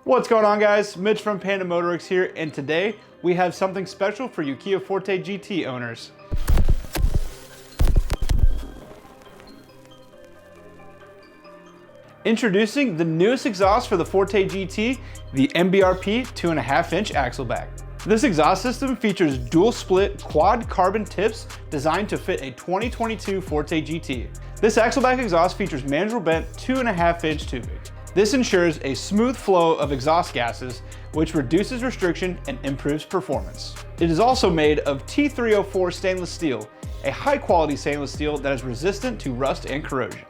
What's going on, guys? Mitch from Panda Motorworks here, and today we have something special for you Kia Forte GT owners. Introducing the newest exhaust for the Forte GT, the MBRP 2.5-inch axleback. This exhaust system features dual split quad carbon tips designed to fit a 2022 Forte GT. This axleback exhaust features manual bent 2.5-inch tubing. This ensures a smooth flow of exhaust gases, which reduces restriction and improves performance. It is also made of T304 stainless steel, a high-quality stainless steel that is resistant to rust and corrosion.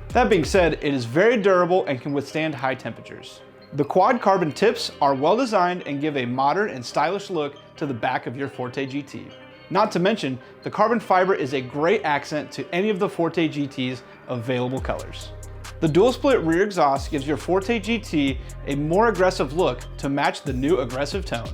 That being said, it is very durable and can withstand high temperatures. The quad carbon tips are well designed and give a modern and stylish look to the back of your Forte GT. Not to mention, the carbon fiber is a great accent to any of the Forte GT's available colors. The dual split rear exhaust gives your Forte GT a more aggressive look to match the new aggressive tone.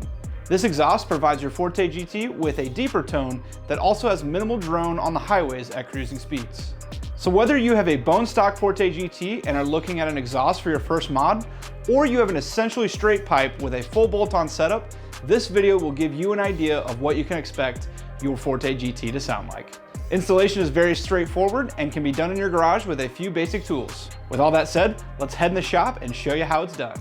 This exhaust provides your Forte GT with a deeper tone that also has minimal drone on the highways at cruising speeds. So whether you have a bone stock Forte GT and are looking at an exhaust for your first mod, or you have an essentially straight pipe with a full bolt-on setup, this video will give you an idea of what you can expect your Forte GT to sound like. Installation is very straightforward and can be done in your garage with a few basic tools. With all that said, let's head in the shop and show you how it's done.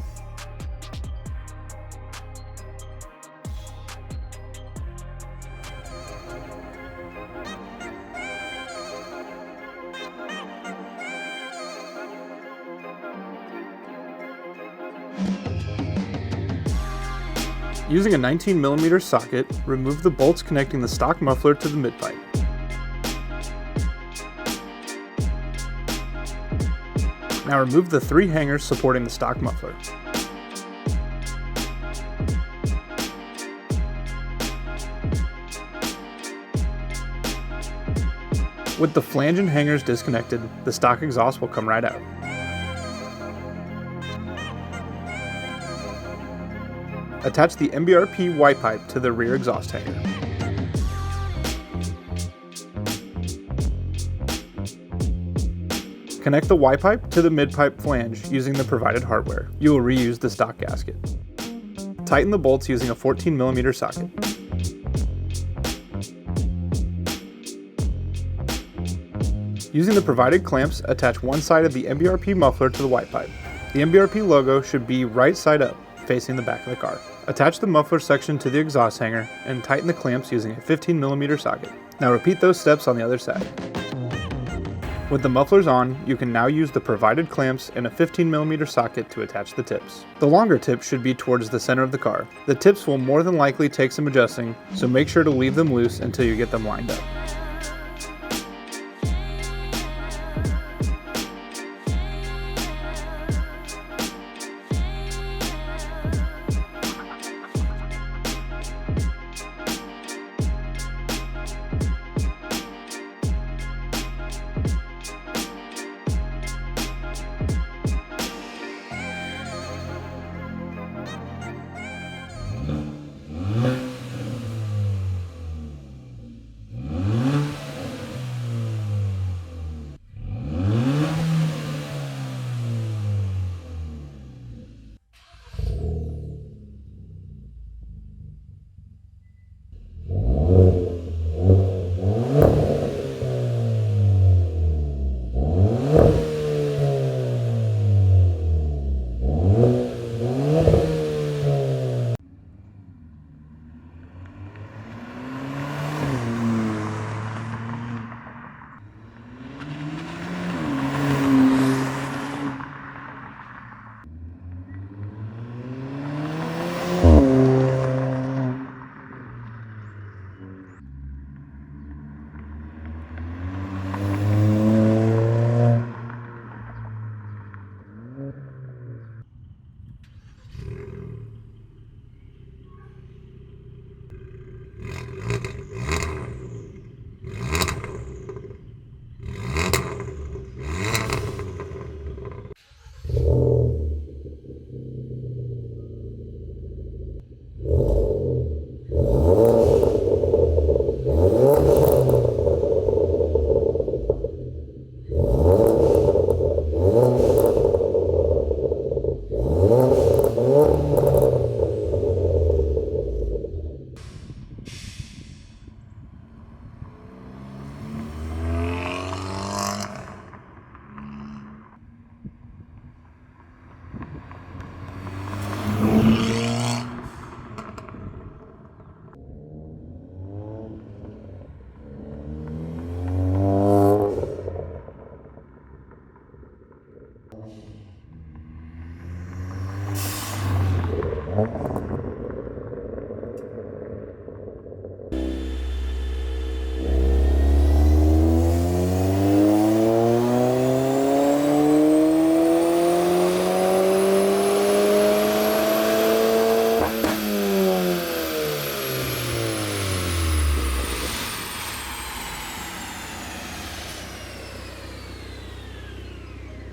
Using a 19mm socket, remove the bolts connecting the stock muffler to the mid-pipe. Now remove the 3 hangers supporting the stock muffler. With the flange and hangers disconnected, the stock exhaust will come right out. Attach the MBRP Y pipe to the rear exhaust hanger. Connect the Y pipe to the mid-pipe flange using the provided hardware. You will reuse the stock gasket. Tighten the bolts using a 14mm socket. Using the provided clamps, attach one side of the MBRP muffler to the Y pipe. The MBRP logo should be right side up, facing the back of the car. Attach the muffler section to the exhaust hanger and tighten the clamps using a 15mm socket. Now repeat those steps on the other side. With the mufflers on, you can now use the provided clamps and a 15mm socket to attach the tips. The longer tips should be towards the center of the car. The tips will more than likely take some adjusting, so make sure to leave them loose until you get them lined up.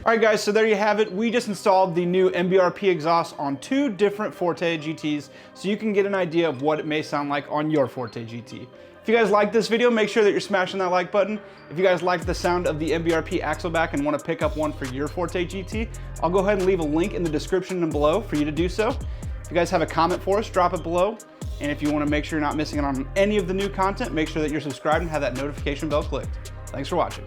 All right guys, so there you have it. We just installed the new MBRP exhaust on 2 different Forte GTs, so you can get an idea of what it may sound like on your Forte GT. If you guys like this video, make sure that you're smashing that like button. If you guys like the sound of the MBRP axleback and want to pick up one for your Forte GT, I'll go ahead and leave a link in the description below for you to do so. If you guys have a comment for us, drop it below. And if you want to make sure you're not missing out on any of the new content, make sure that you're subscribed and have that notification bell clicked. Thanks for watching.